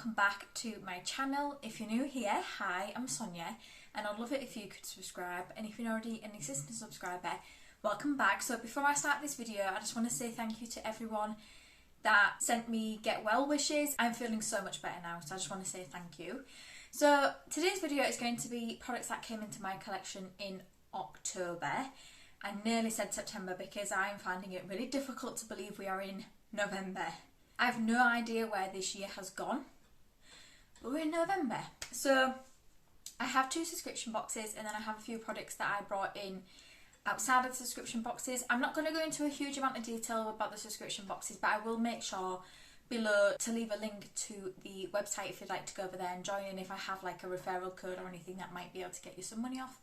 welcome back to my channel. If you're new here, hi, I'm Sonia, and I'd love it if you could subscribe, and if you're already an existing subscriber, welcome back. So before I start this video, I just want to say thank you to everyone that sent me get well wishes. I'm feeling so much better now, so I just want to say thank you. So today's video is going to be products that came into my collection in October. I nearly said September because I'm finding it really difficult to believe we are in November. I have no idea where this year has gone, but we're in November. So I have 2 subscription boxes, and then I have a few products that I brought in outside of the subscription boxes. I'm not going to go into a huge amount of detail about the subscription boxes, but I will make sure below to leave a link to the website if you'd like to go over there and join in. If I have like a referral code or anything that might be able to get you some money off,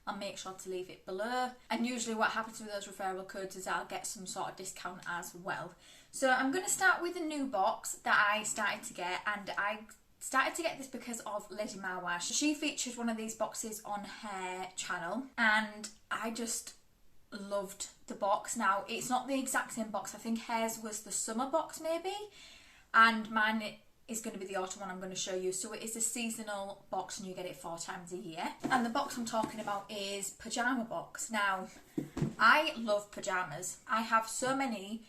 I'll make sure to leave it below. And usually what happens with those referral codes is I'll get some sort of discount as well. So I'm going to start with a new box that I started to get, and I started to get this because of Lady Marwash. She featured one of these boxes on her channel, and I just loved the box. Now, it's not the exact same box. I think hers was the summer box maybe, and mine is going to be the autumn one I'm going to show you. So it is a seasonal box, and you get it 4 times a year. And the box I'm talking about is Jarmabox. Now, I love pyjamas. I have so many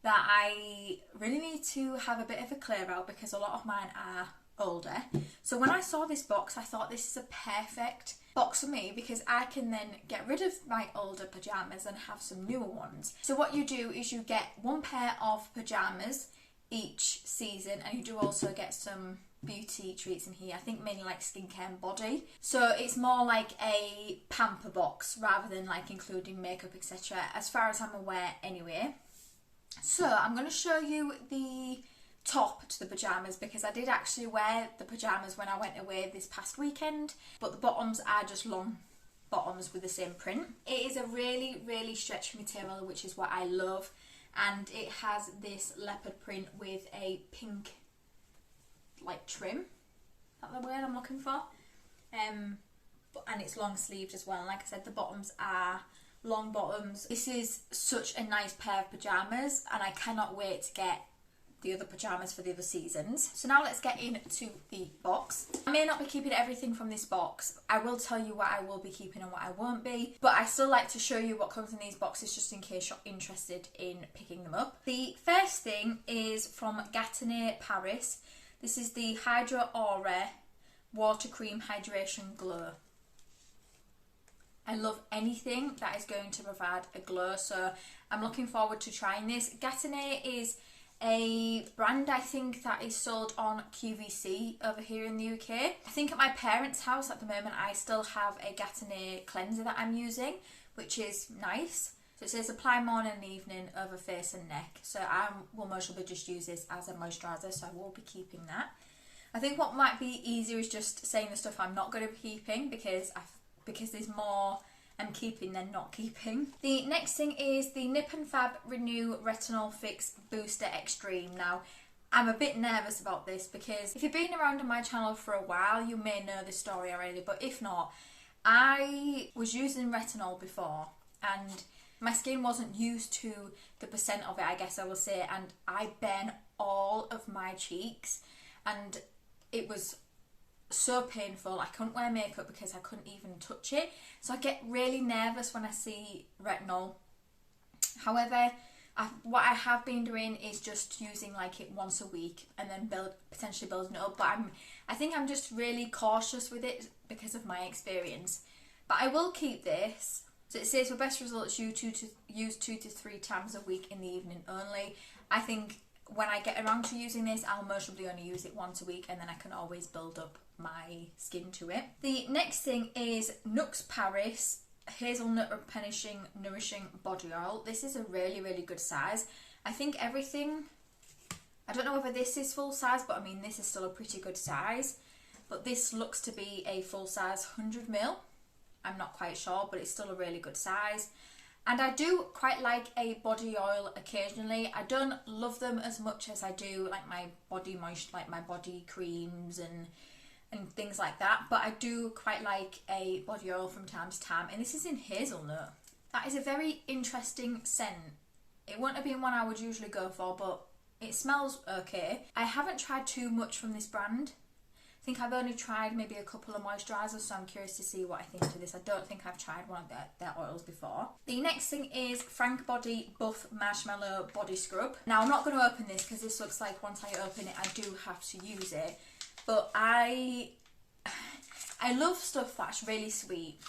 that I really need to have a bit of a clear out because a lot of mine are older. So when I saw this box, I thought this is a perfect box for me because I can then get rid of my older pyjamas and have some newer ones. So what you do is you get 1 pair of pyjamas each season, and you do also get some beauty treats in here. I think mainly like skincare and body. So it's more like a pamper box rather than like including makeup, etc., as far as I'm aware anyway. So I'm going to show you the top to the pyjamas because I did actually wear the pyjamas when I went away this past weekend, but the bottoms are just long bottoms with the same print. It is a really stretchy material, which is what I love, and it has this leopard print with a pink like trim. Is that the word I'm looking for? And it's long sleeved as well. And like I said, the bottoms are long bottoms. This is such a nice pair of pyjamas, and I cannot wait to get the other pyjamas for the other seasons. So now let's get into the box. I may not be keeping everything from this box. I will tell you what I will be keeping and what I won't be, but I still like to show you what comes in these boxes just in case you're interested in picking them up. The first thing is from Gâtinais Paris. This is the Hydra Aura Water Cream Hydration Glow. I love anything that is going to provide a glow, so I'm looking forward to trying this. Gâtinais is a brand, I think, that is sold on QVC over here in the UK. I think at my parents' house at the moment I still have a Gâtinais cleanser that I'm using, which is nice. So it says apply morning and evening over face and neck. So I will most probably just use this as a moisturiser, so I will be keeping that. I think what might be easier is just saying the stuff I'm not going to be keeping because there's more I'm keeping than not keeping. The next thing is the Nip and Fab Renew Retinol Fix Booster Extreme. Now, I'm a bit nervous about this because if you've been around on my channel for a while, you may know this story already, but if not, I was using retinol before and my skin wasn't used to the percent of it, I guess I will say, and I burn all of my cheeks, and it was so painful. I couldn't wear makeup because I couldn't even touch it, so I get really nervous when I see retinol. However, what I have been doing is just using like it once a week and then potentially building it up, but I think I'm just really cautious with it because of my experience. But I will keep this. So it says for best results use 2 to 3 times a week in the evening only. I think when I get around to using this, I'll most probably only use it once a week, and then I can always build up my skin to it. The next thing is Nux Paris Hazelnut Replenishing Nourishing Body Oil. This is a really good size. I think everything, I don't know whether this is full size, but I mean this is still a pretty good size. But this looks to be a full size 100ml. I'm not quite sure, but it's still a really good size. And I do quite like a body oil occasionally. I don't love them as much as I do like my body moisture, like my body creams and things like that. But I do quite like a body oil from time to time. And this is in hazelnut. That is a very interesting scent. It wouldn't have been one I would usually go for, but It smells okay. I haven't tried too much from this brand. I think I've only tried maybe a couple of moisturisers, so I'm curious to see what I think of this. I don't think I've tried one of their oils before. The next thing is Frank Body Buff Marshmallow Body Scrub. Now I'm not going to open this because this looks like once I open it I do have to use it. But I love stuff that's really sweet.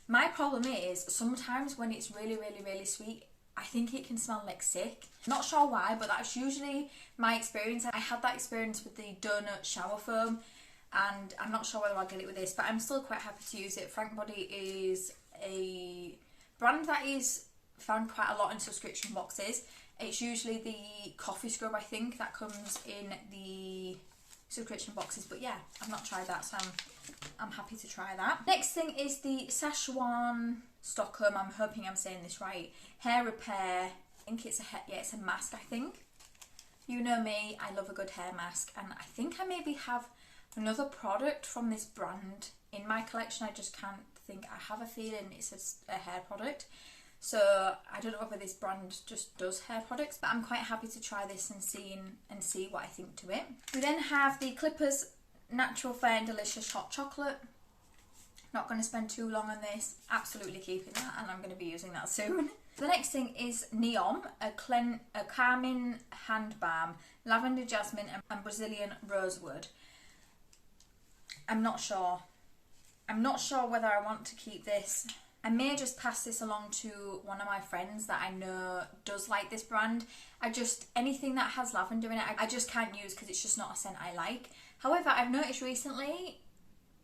My problem is sometimes when it's really, really, really sweet, I think it can smell like sick. Not sure why, but that's usually my experience. I had that experience with the donut shower foam, and I'm not sure whether I'll get it with this, but I'm still quite happy to use it. Frank Body is a brand that is found quite a lot in subscription boxes. It's usually the coffee scrub, I think, that comes in the subscription boxes, but yeah, I've not tried that, so I'm happy to try that. Next thing is the Szechuan Stockholm, I'm hoping I'm saying this right, hair repair. I think it's it's a mask, I think. You know me, I love a good hair mask, and I think I maybe have another product from this brand in my collection. I just can't think. I have a feeling it's a hair product. So I don't know whether this brand just does hair products, but I'm quite happy to try this and see what I think to it. We then have the Clippers Natural Fair and Delicious Hot Chocolate. Not going to spend too long on this. Absolutely keeping that, and I'm going to be using that soon. The next thing is Neom, a calming hand balm, lavender jasmine and Brazilian rosewood. I'm not sure. I'm not sure whether I want to keep this. I may just pass this along to one of my friends that I know does like this brand. Anything that has lavender in it, I just can't use because it's just not a scent I like. However, I've noticed recently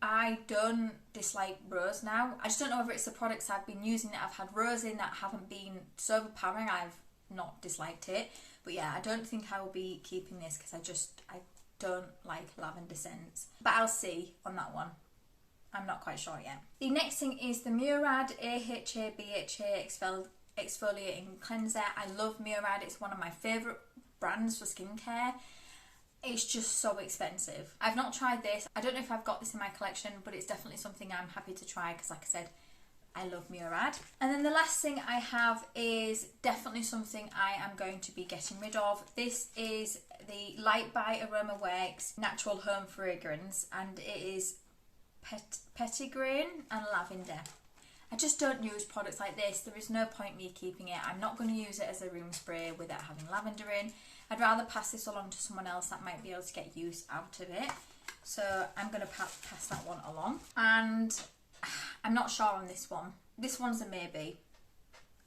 I don't dislike rose now. I just don't know whether it's the products I've been using that I've had rose in that haven't been so overpowering. I've not disliked it. But yeah, I don't think I will be keeping this because I don't like lavender scents. But I'll see on that one. I'm not quite sure yet. The next thing is the Murad AHA BHA Exfoliating Cleanser. I love Murad. It's one of my favourite brands for skincare. It's just so expensive. I've not tried this. I don't know if I've got this in my collection, but it's definitely something I'm happy to try because, like I said, I love Murad. And then the last thing I have is definitely something I am going to be getting rid of. This is the Light by Aroma Works Natural Home Fragrance, and it is petitgrain and lavender. I just don't use products like this. There is no point me keeping it. I'm not going to use it as a room spray without having lavender in. I'd rather pass this along to someone else that might be able to get use out of it. So I'm going to pass that one along. And I'm not sure on this one. This one's a maybe.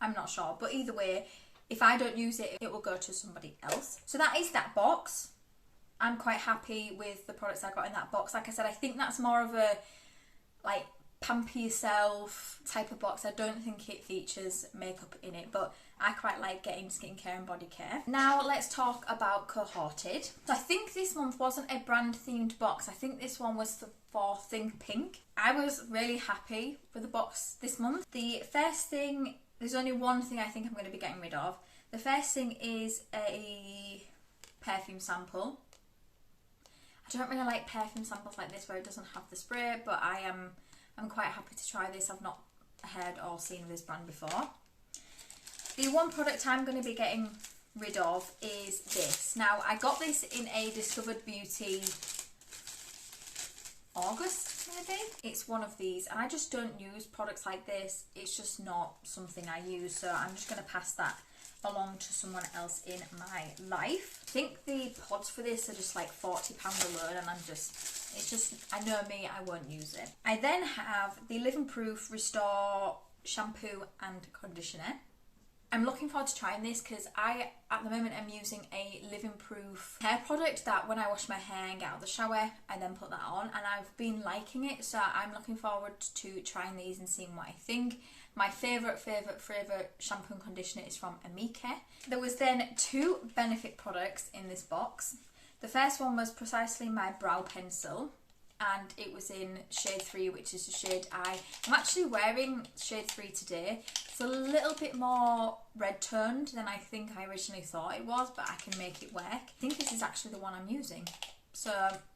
I'm not sure. But either way, if I don't use it, it will go to somebody else. So that is that box. I'm quite happy with the products I got in that box. Like I said, I think that's more of a like pamper yourself type of box. I don't think it features makeup in it, but I quite like getting skincare and body care. Now let's talk about Cohorted. So I think this month wasn't a brand themed box. I think this one was for Think Pink. I was really happy with the box this month. The first thing, there's only one thing I think I'm going to be getting rid of. The first thing is a perfume sample. I don't really like perfume samples like this where it doesn't have the spray, but I'm quite happy to try this. I've not heard or seen this brand before. The one product I'm going to be getting rid of is this. Now, I got this in a Discovered Beauty August, maybe? It's one of these, and I just don't use products like this. It's just not something I use, so I'm just going to pass that along to someone else in my life. I think the pods for this are just like £40 alone, and it's just, I know me, I won't use it. I then have the Living Proof Restore shampoo and conditioner. I'm looking forward to trying this because at the moment, I'm using a Living Proof hair product that when I wash my hair and get out of the shower, I then put that on, and I've been liking it, so I'm looking forward to trying these and seeing what I think. My favourite shampoo and conditioner is from Amika. There was then 2 Benefit products in this box. The first one was precisely my brow pencil, and it was in shade 3, which is the shade I'm actually wearing shade 3 today. It's a little bit more red toned than I think I originally thought it was, but I can make it work. I think this is actually the one I'm using. So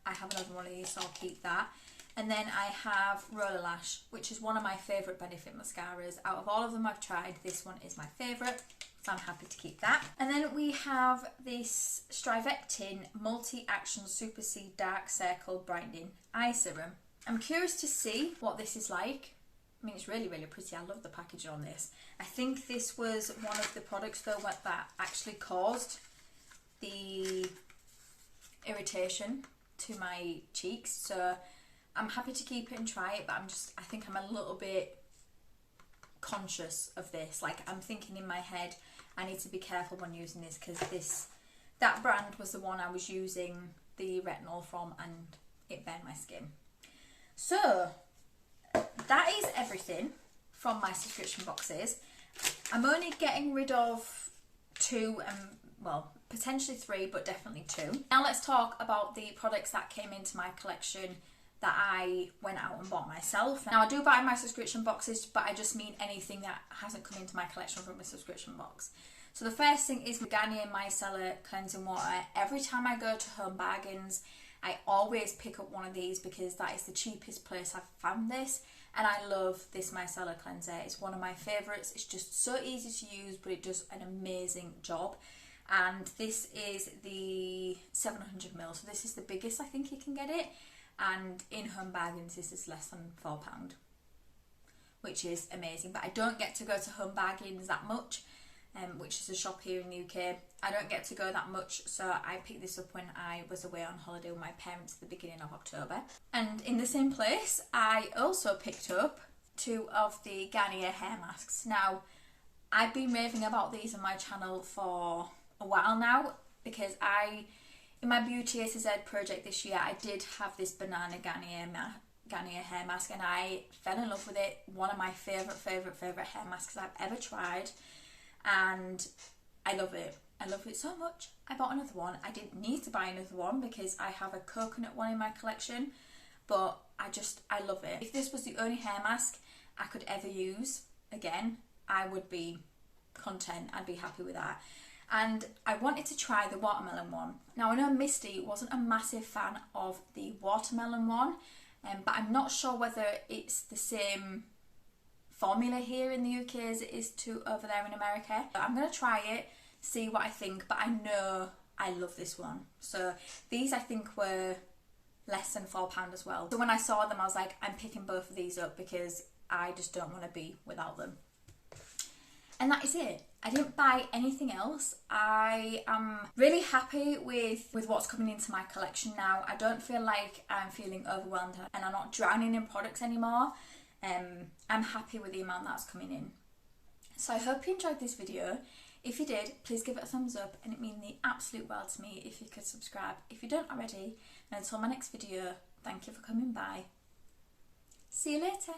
I have another one of these, so I'll keep that. And then I have Roller Lash, which is one of my favourite Benefit mascaras. Out of all of them I've tried, this one is my favourite, so I'm happy to keep that. And then we have this Strivectin Multi-Action Super C Dark Circle Brightening Eye Serum. I'm curious to see what this is like. I mean, it's really, really pretty. I love the packaging on this. I think this was one of the products though that actually caused the irritation to my cheeks. So I'm happy to keep it and try it, but I think I'm a little bit conscious of this. Like, I'm thinking in my head, I need to be careful when using this, because that brand was the one I was using the retinol from, and it burned my skin. So that is everything from my subscription boxes. I'm only getting rid of 2, well, potentially 3, but definitely 2. Now let's talk about the products that came into my collection that I went out and bought myself. Now I do buy my subscription boxes, but I just mean anything that hasn't come into my collection from a subscription box. So the first thing is the Garnier Micellar Cleansing Water. Every time I go to Home Bargains, I always pick up one of these because that is the cheapest place I've found this. And I love this micellar cleanser. It's one of my favourites. It's just so easy to use, but it does an amazing job. And this is the 700ml, so this is the biggest I think you can get it. And in Home Bargains, this is less than £4, which is amazing. But I don't get to go to Home Bargains that much, which is a shop here in the UK. I don't get to go that much, so I picked this up when I was away on holiday with my parents at the beginning of October. And in the same place, I also picked up 2 of the Garnier hair masks. Now, I've been raving about these on my channel for a while now, because in my Beauty A to Z project this year, I did have this Banana Garnier hair mask, and I fell in love with it. One of my favourite hair masks I've ever tried, and I love it. I love it so much. I bought another one. I didn't need to buy another one because I have a coconut one in my collection, but I love it. If this was the only hair mask I could ever use again, I would be content. I'd be happy with that. And I wanted to try the watermelon one. Now I know Misty wasn't a massive fan of the watermelon one, but I'm not sure whether it's the same formula here in the UK as it is over there in America. But I'm going to try it, see what I think, but I know I love this one. So these I think were less than £4 as well. So when I saw them I was like, I'm picking both of these up because I just don't want to be without them. And that is it. I didn't buy anything else. I am really happy with what's coming into my collection now. I don't feel like I'm feeling overwhelmed and I'm not drowning in products anymore. I'm happy with the amount that's coming in. So I hope you enjoyed this video. If you did, please give it a thumbs up, and it means the absolute world to me if you could subscribe if you don't already. And until my next video, thank you for coming by. See you later.